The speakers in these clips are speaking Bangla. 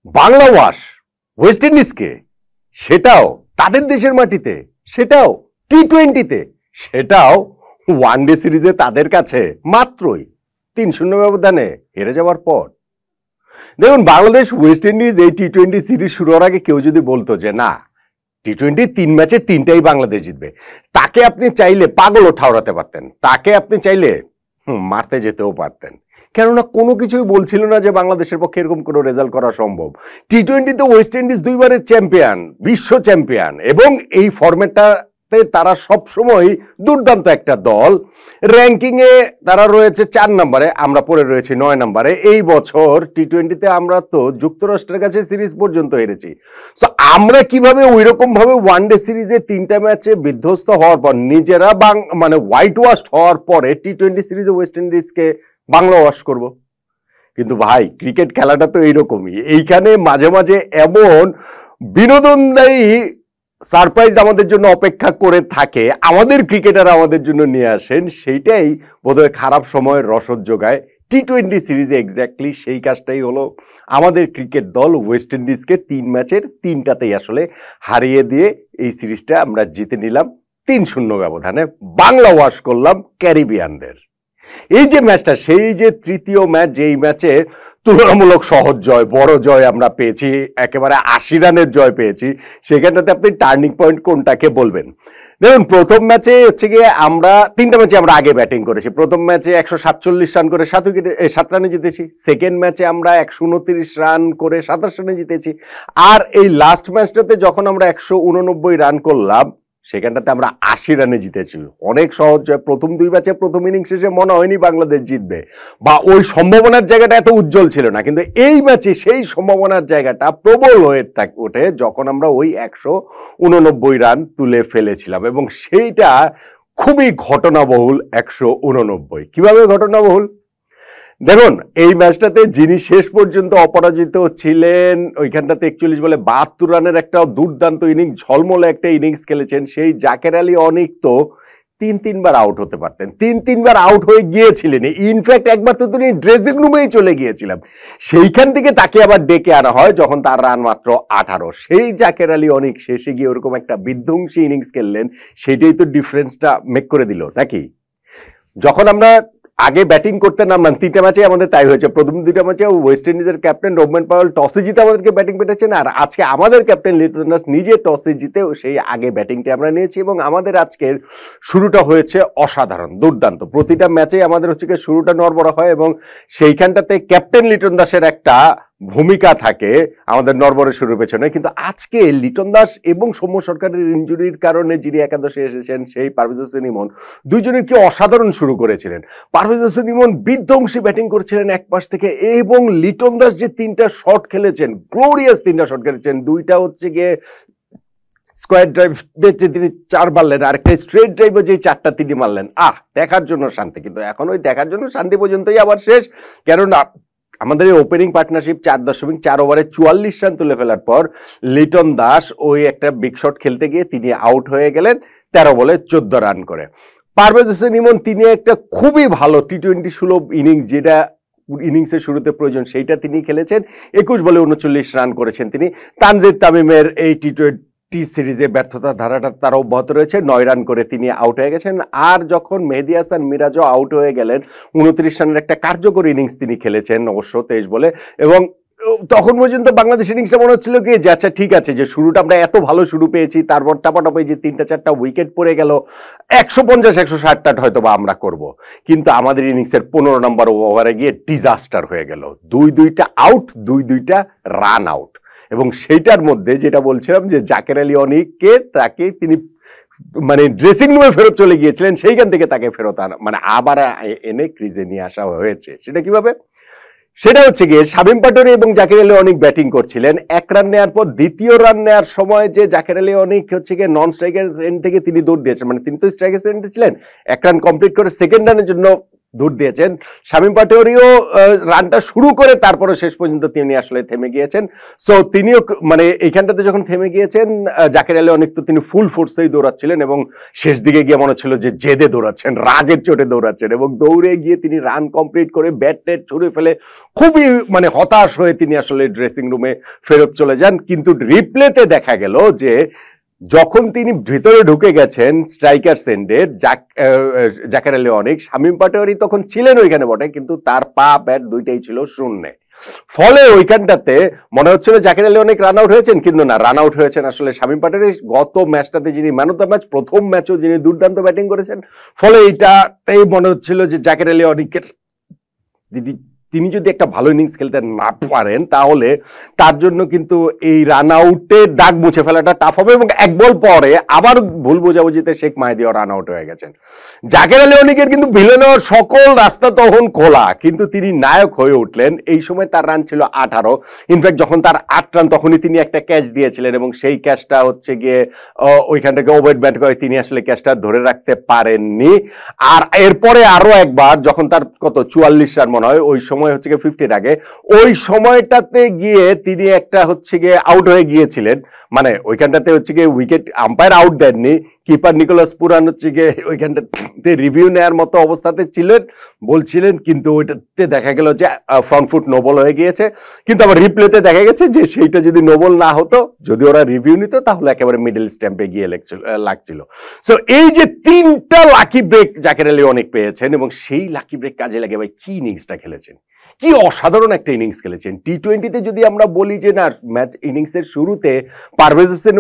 বাংলা ওয়াশ ওয়েস্ট ইন্ডিজকে, সেটাও তাদের দেশের মাটিতে, সেটাও টি-20-তে, সেটাও ওয়ানডে সিরিজে তাদের কাছে মাত্রই 3-0 ব্যবধানে হেরে যাওয়ার পর। দেখুন, বাংলাদেশ ওয়েস্ট ইন্ডিজ এই টি-20 সিরিজ শুরু হওয়ার আগে কেউ যদি বলতো যে না, টি-20 3 ম্যাচে 3টাই বাংলাদেশ জিতবে, তাকে আপনি চাইলে পাগলও ঠাউরাতে পারতেন, তাকে আপনি চাইলে মারতে যেতেও পারতেন। কেননা কোনো কিছুই বলছিল না যে বাংলাদেশের পক্ষে এরকম কোনো রেজাল্ট করা সম্ভব। টি-20তে ওয়েস্ট ইন্ডিজ 2বারের চ্যাম্পিয়ন, বিশ্ব চ্যাম্পিয়ন, এবং এই ফরম্যাটটাতে তারা সবসময় দুর্দান্ত একটা দল। র্যাঙ্কিংয়ে তারা রয়েছে 4 নম্বরে, আমরা পড়ে রয়েছি 9 নম্বরে। এই বছর টি-20তে আমরা তো যুক্তরাষ্ট্রের কাছে সিরিজ পর্যন্ত হেরেছি। সো আমরা কিভাবে ওই রকম ভাবে ওয়ানডে সিরিজে 3টা ম্যাচে বিধ্বস্ত হওয়ার পর, নিজেরা মানে হোয়াইট ওয়াশ হওয়ার পরে টি-20 সিরিজে ওয়েস্ট ইন্ডিজকে বাংলা ওয়াশ করব? কিন্তু ভাই, ক্রিকেট খেলাটা তো এইরকমই, এইখানে মাঝে মাঝে এমন বিনোদনদায়ী সারপ্রাইজ আমাদের জন্য অপেক্ষা করে থাকে, আমাদের ক্রিকেটার আমাদের জন্য নিয়ে আসেন, সেইটাই বোধহয় খারাপ সময়ের রসদ যোগায়। টি-20 সিরিজে এক্স্যাক্টলি সেই কাজটাই হলো। আমাদের ক্রিকেট দল ওয়েস্ট ইন্ডিজকে 3 ম্যাচের 3টাতেই আসলে হারিয়ে দিয়ে এই সিরিজটা আমরা জিতে নিলাম 3-0 ব্যবধানে, বাংলা ওয়াশ করলাম ক্যারিবিয়ানদের। এই যে ম্যাচটা, সেই যে তৃতীয় ম্যাচ, যেই ম্যাচে তুলনামূলক সহজ জয়, বড় জয় আমরা পেয়েছি, একেবারে 80 রানের জয় পেয়েছি, সেখানটাতে আপনি টার্নিং পয়েন্ট কোনটাকে বলবেন? দেখুন, প্রথম ম্যাচে হচ্ছে গিয়ে আমরা 3টা ম্যাচে আমরা আগে ব্যাটিং করেছি। প্রথম ম্যাচে 147 রান করে 7 রানে জিতেছি। সেকেন্ড ম্যাচে আমরা 129 রান করে 27 রানে জিতেছি। আর এই লাস্ট ম্যাচটাতে যখন আমরা 189 রান করলাম, সেখানটাতে আমরা 80 রানে জিতেছিল। অনেক সহজ জয়। প্রথম 2 ম্যাচে প্রথম ইনিংস শেষে মনে হয়নি বাংলাদেশ জিতবে, বা ওই সম্ভাবনার জায়গাটা এত উজ্জ্বল ছিল না। কিন্তু এই ম্যাচে সেই সম্ভাবনার জায়গাটা প্রবল হয়ে ওঠে যখন আমরা ওই 189 রান তুলে ফেলেছিলাম, এবং সেইটা খুবই ঘটনাবহুল 189। কিভাবে ঘটনাবহুল? দেখুন, এই ম্যাচটাতে যিনি শেষ পর্যন্ত অপরাজিত ছিলেন, ওইখানটাতে 41 বলে 72 রানের একটা দুর্দান্ত ইনিংস, ঝলমলে একটা ইনিংস খেলেছেন, সেই জাকের আলী অনিক তো 3-3বার আউট হতে পারতেন, 3-3বার আউট হয়ে গিয়েছিলেন। ইনফ্যাক্ট একবার তো তিনি ড্রেসিং রুমেই চলে গিয়েছিলাম, সেইখান থেকে তাকে আবার ডেকে আনা হয় যখন তার রান মাত্র 18। সেই জাকের আলী অনিক শেষে গিয়ে ওরকম একটা বিধ্বংসী ইনিংস খেললেন, সেটাই তো ডিফারেন্সটা মেক করে দিল নাকি? যখন আমরা আগে ব্যাটিং করতে নামলাম 3টা ম্যাচে আমাদের তাই হয়েছে। প্রথম 2টা ম্যাচে ওয়েস্ট ইন্ডিজের ক্যাপ্টেন রোবম্যান পাওয়েল টসে জিতে আমাদেরকে ব্যাটিং পেটাচ্ছেন, আর আজকে আমাদের ক্যাপ্টেন লিটন দাস নিজে টসে জিতে সেই আগে ব্যাটিংটা আমরা নিয়েছি, এবং আমাদের আজকের শুরুটা হয়েছে অসাধারণ, দুর্দান্ত। প্রতিটা ম্যাচে আমাদের হচ্ছে শুরুটা নড়বড়ে হয়, এবং সেইখানটাতে ক্যাপ্টেন লিটন দাসের একটা ভূমিকা থাকে আমাদের নড়বড়ে শুরুর পেছনে। কিন্তু আজকে লিটন দাস এবং সৌম্য সরকারের ইনজুরির কারণে যিনি একাদশে এসেছেন, সেই পারভেজ হোসেন ইমন, দুইজনের কি অসাধারণ শুরু করেছিলেন। পারভেজ হোসেন ইমন বিধ্বংসী ব্যাটিং করছিলেন এক পাশ থেকে, এবং লিটন দাস যে 3টা শট খেলেছেন, গ্লোরিয়াস 3টা শট খেলেছেন। 2টা হচ্ছে গিয়ে স্কোয়ার ড্রাইভ বেঁচে তিনি 4 মারলেন, আর একটা স্ট্রেট ড্রাইভে যে 4টা তিনি মারলেন, দেখার জন্য শান্তি। কিন্তু এখন ওই দেখার জন্য শান্তি পর্যন্তই আবার শেষ, কেননা আমাদের এই ওপেনিং পার্টনারশিপ 4.4 ওভারে 44 রান তুলে ফেলার পর লিটন দাস ওই একটা বিগ শট খেলতে গিয়ে তিনি আউট হয়ে গেলেন 13 বলে 14 রান করে। পারভেজ হোসেন ইমন তিনি একটা খুবই ভালো টি-20 সুলভ ইনিংস, যেটা ইনিংসের শুরুতে প্রয়োজন, সেইটা তিনি খেলেছেন। 21 বলে 39 রান করেছেন তিনি। তানজিদ তামিমের এই টি সিরিজে ব্যর্থতার ধারাটা তারা অব্যাহত রয়েছে, 9 রান করে তিনি আউট হয়ে গেছেন। আর যখন মেহেদী হাসান মিরাজও আউট হয়ে গেলেন, 29 রানের একটা কার্যকরী ইনিংস তিনি খেলেছেন অবশ্য 23 বলে, এবং তখন পর্যন্ত বাংলাদেশ ইনিংসটা মনে হচ্ছিল কি যে আচ্ছা ঠিক আছে, যে শুরুটা আমরা এত ভালো শুরু পেয়েছি, তারপর টাপাটাপাই যে 3টা-4টা উইকেট পড়ে গেল, 150-160 হয়তো বা আমরা করব। কিন্তু আমাদের ইনিংসের 15 নম্বর ওভারে গিয়ে ডিজাস্টার হয়ে গেল, 2-2টা আউট, 2-2টা রান আউট। এবং সেইটার মধ্যে যেটা বলছিলাম যে জাকের আলী অনিককে তাকে তিনি মানে ড্রেসিং রুমে ফেরত চলে গিয়েছিলেন, সেইখান থেকে তাকে ফেরত মানে আবার এনে ক্রিজে নিয়ে আসা হয়েছে। সেটা কিভাবে? সেটা হচ্ছে গিয়ে শামীম পাটোয়ারি এবং জাকের আলী অনিক ব্যাটিং করছিলেন। 1 রান নেওয়ার পর দ্বিতীয় রান নেওয়ার সময় যে জাকের আলী অনিক হচ্ছে গিয়ে নন স্ট্রাইকার এন্ড থেকে তিনি দৌড় দিয়েছেন, মানে তিনি তো স্ট্রাইকার এন্ডে ছিলেন, 1 রান কমপ্লিট করে সেকেন্ড রানের জন্য দূর দিয়েছেন। শামীম পাটোয়ারিও রানটা শুরু করে তারপরে শেষ পর্যন্ত তিনি আসলে থেমে গিয়েছেন। সো তিনিও মানে এইখানটাতে যখন থেমে গিয়েছেন, জাকের আলী অনেক তো তিনি ফুল ফোর্সেই দৌড়াচ্ছিলেন এবং শেষ দিকে গিয়ে মনে হচ্ছিল যে জেদে দৌড়াচ্ছেন, রাগের চোটে দৌড়াচ্ছেন এবং দৌড়ে গিয়ে তিনি রান কমপ্লিট করে ব্যাট ট্যাট ছুড়ে ফেলে খুবই মানে হতাশ হয়ে তিনি আসলে ড্রেসিং রুমে ফেরত চলে যান। কিন্তু রিপ্লেতে দেখা গেল যে যখন তিনি ভিতরে ঢুকে গেছেন স্ট্রাইকার সেন্ডের জাকের আলী অনেক, শামীম পাটোয়ারি তখন ছিলেন ওইখানে বটে, কিন্তু তার পা ব্যাট দুইটাই ছিল শূন্যে। ফলে ওইখানটাতে মনে হচ্ছিল জাকের আলী অনেক রান আউট হয়েছেন, কিন্তু না, রান আউট হয়েছেন আসলে শামীম পাটোয়ারি। গত ম্যাচটাতে যিনি ম্যান অফ দ্য ম্যাচ, প্রথম ম্যাচও যিনি দুর্দান্ত ব্যাটিং করেছেন, ফলে এইটাতেই মনে হচ্ছিল যে জাকের আলী অনেকের তিনি যদি একটা ভালো ইনিংস খেলতে না পারেন তাহলে তার জন্য কিন্তু এই রান আউটের দাগ মুছে ফেলাটা টাফ হবে। এবং এক বল পরে আবার ভুল বোঝাবুঝিতে শেখ মাহিদিও রান আউট হয়ে গেছেন। জাকের আলী অনেকের কিন্তু ভিলে নেওয়ার সকল রাস্তা তখন খোলা, কিন্তু তিনি নায়ক হয়ে উঠলেন। এই সময় তার রান ছিল 18। ইনফ্যাক্ট যখন তার 8 রান তখনই তিনি একটা ক্যাচ দিয়েছিলেন এবং সেই ক্যাচটা হচ্ছে গিয়ে ওইখান থেকে ওভার ব্যাট করে তিনি আসলে ক্যাচটা ধরে রাখতে পারেননি। আর এরপরে আরো একবার যখন তার কত 44 রান মনে হয়, ওই সময় হচ্ছে গিয়ে 50 আগে, ওই সময়টাতে গিয়ে তিনি একটা হচ্ছে গিয়ে আউট হয়ে গিয়েছিলেন। মানে ওইখানটাতে হচ্ছে গিয়ে উইকেট আম্পায়ার আউট দেননি, কিপার নিকোলাস পুরান হচ্ছে গিয়ে ওইখানটাতে রিভিউ নেওয়ার মতো অবস্থাতে ছিলেন, বলছিলেন, কিন্তু ওইটাতে দেখা গেল যে ফ্রন্ট ফুট নো বল হয়ে গিয়েছে। কিন্তু আবার রিপ্লেতে দেখা গেছে যে সেইটা যদি নো বল না হতো, যদি ওরা রিভিউ নিত, তাহলে একেবারে মিডল স্ট্যাম্পে গিয়ে লাগছিল। সো এই যে 3টা লাকি ব্রেক জাকের আলী অনেক পেয়েছেন এবং সেই লাকি ব্রেক কাজে লাগে ভাই কি ইনিংসটা খেলেছেন, কি অসাধারণ একটা ইনিংস খেলেছেন। টি-20তে যদি আমরা বলি যে না, ম্যাচ ইনিংসের শুরুতে পারভেজ হোসেন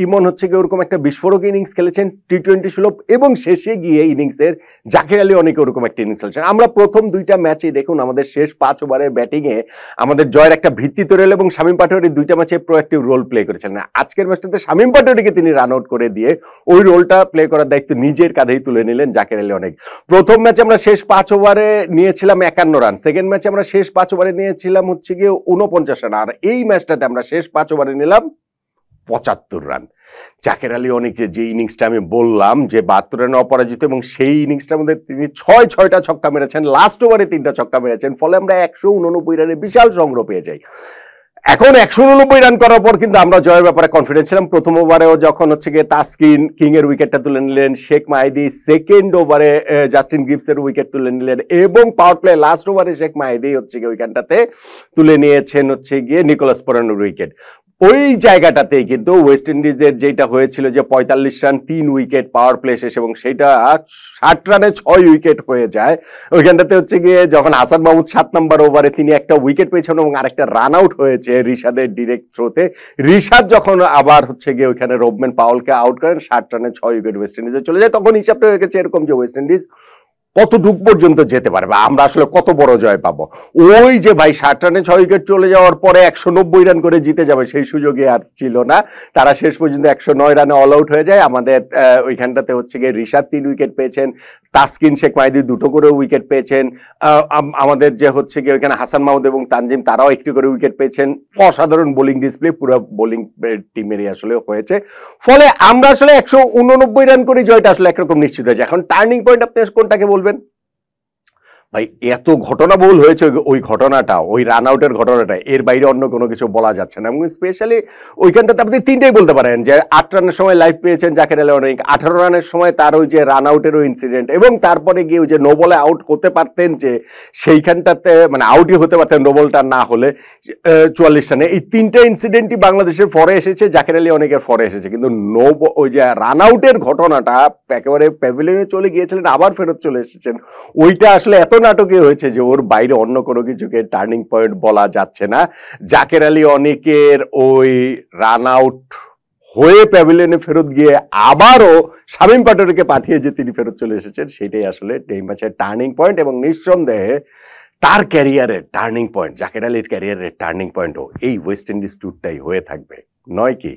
ইমন হচ্ছে গিয়ে ওরকম একটা বিস্ফোরক ইনিংস খেলেছেন টি-20 সুলভ, এবং শেষে গিয়ে ইনিংসের জাকের আলী অনেক ওরকম একটা ইনিংস খেলেছেন। আমরা প্রথম 2টা ম্যাচে দেখুন আমাদের শেষ 5 ওভারের ব্যাটিংয়ে আমাদের জয়ের একটা ভিত্তি তৈরি হলো এবং শামীম পাটোয়ারি 2টা ম্যাচে প্রোঅ্যাক্টিভ রোল প্লে করেছেন। না, আজকের ম্যাচটাতে শামীম পাটোয়ারিকে তিনি রান আউট করে দিয়ে ওই রোলটা প্লে করার দায়িত্ব নিজের কাঁধেই তুলে নিলেন জাকের আলী অনেক। প্রথম ম্যাচে আমরা শেষ 5 ওভারে নিয়েছিলাম 51 রান, সেকেন্ড ম্যাচে আমরা শেষ 5 ওভারে নিয়েছিলাম হচ্ছে গিয়ে 49 রান, আর এই ম্যাচটাতে আমরা শেষ 5 ওভারে নিলাম 75 রান। জাকের আলী অনেক যে ইনিংসটা আমি বললাম যে 72 রানে অপরাজিত, এবং সেই ইনিংসটার মধ্যে তিনি 6টা ছক্কা মেরেছেন, লাস্ট ওভারে 3টা ছক্কা মেরেছেন, ফলে আমরা 189 রানে বিশাল সংগ্রহ পেয়ে যাই। এখন 189 রান করার পর কিন্তু আমরা জয়ের ব্যাপারে কনফিডেন্স ছিলাম। প্রথম ওভারেও যখন হচ্ছে গিয়ে তাসকিন কিং এর উইকেটটা তুলে নিলেন, শেখ মাহিদি সেকেন্ড ওভারে জাস্টিন গিবসের উইকেট তুলে নিলেন, এবং পাওয়ার প্লে লাস্ট ওভারে শেখ মাহিদি হচ্ছে গিয়ে ওইখানটাতে তুলে নিয়েছেন হচ্ছে গিয়ে নিকোলাস পুরানোর উইকেট। ওই জায়গাটাতেই কিন্তু ওয়েস্ট ইন্ডিজের যেটা হয়েছিল যে 45 রান 3 উইকেট পাওয়ার প্লে শেষ, এবং সেটা 60 রানে 6 উইকেট হয়ে যায়। ওইখানটাতে হচ্ছে গিয়ে যখন হাসান মাহমুদ 7 নম্বর ওভারে তিনি একটা উইকেট পেয়েছেন এবং আরেকটা রান আউট হয়েছে রিশাদের ডিরেক্ট থ্রোতে, রিশাদ যখন আবার হচ্ছে গিয়ে ওইখানে রোবম্যান পাওয়েলকে আউট করেন, 60 রানে 6 উইকেট ওয়েস্ট ইন্ডিজে চলে যায়। তখন হিসাবটা হয়ে গেছে এরকম যে ওয়েস্ট ইন্ডিজ কতটুক পর্যন্ত যেতে পারে বা আমরা আসলে কত বড় জয় পাবো। ওই যে ভাই 60 রানে 6 উইকেট চলে যাওয়ার পরে 190 রান করে জিতে যাবে সেই সুযোগে আর ছিল না। তারা শেষ পর্যন্ত 109 রানে অল আউট হয়ে যায়। আমাদের ওইখানটাতে হচ্ছে গিয়ে রিশাদ 3 উইকেট পেয়েছেন, তাসকিন শেখ মাহিদি 2টো করে উইকেট পেয়েছেন, আমাদের যে হচ্ছে গিয়ে ওইখানে হাসান মাহমুদ এবং তানজিম তারাও 1টি করে উইকেট পেয়েছেন। অসাধারণ বোলিং ডিসপ্লে পুরো বোলিং টিমেরই আসলে হয়েছে, ফলে আমরা আসলে 189 রান করে জয়টা আসলে একরকম নিশ্চিত হয়েছে। এখন টার্নিং পয়েন্ট আপনি কোনটাকে বলবেন ভাই? এত ঘটনাবহুল হয়েছে ওই ঘটনাটা, ওই রান আউটের ঘটনাটা, এর বাইরে অন্য কোনো কিছু বলা যাচ্ছে না। এবং স্পেশালি ওইখানটাতে আপনি 3টাই বলতে পারেন যে 8 রানের সময় লাইফ পেয়েছেন জাকের আলী অনেক, 18 রানের সময় তার ওই যে রান আউটেরও ইনসিডেন্ট, এবং তারপরে গিয়ে ওই যে নো বলে আউট হতে পারতেন, যে সেইখানটাতে মানে আউটই হতে পারতেন নো বলটা না হলে 44 রানে। এই 3টা ইনসিডেন্টই বাংলাদেশের ফরে এসেছে, জাকের আলী অনেকের ফরে এসেছে, কিন্তু ওই যে রান আউটের ঘটনাটা একেবারে প্যাভিলিয়নে চলে গিয়েছিলেন আবার ফেরত চলে এসেছেন, ওইটা আসলে এত নাটকীয় হয়েছে যে ওর বাইরে অন্য কোনো কিছুকে টার্নিং পয়েন্ট বলা যাচ্ছে না। জাকের আলী অনেকের ওই রান আউট হয়ে প্যাভিলিয়নে ফেরত গিয়ে আবারও শামীম পাটোয়ারিকে পাঠিয়ে যে তিনি ফেরত চলে এসেছেন, সেটাই আসলে এই ম্যাচের টার্নিং পয়েন্ট, এবং নিঃসন্দেহে তার ক্যারিয়ারের টার্নিং পয়েন্ট, জাকের আলীর ক্যারিয়ারের টার্নিং পয়েন্টও এই ওয়েস্ট ইন্ডিজ ট্যুরটাই হয়ে থাকবে, নয় কি?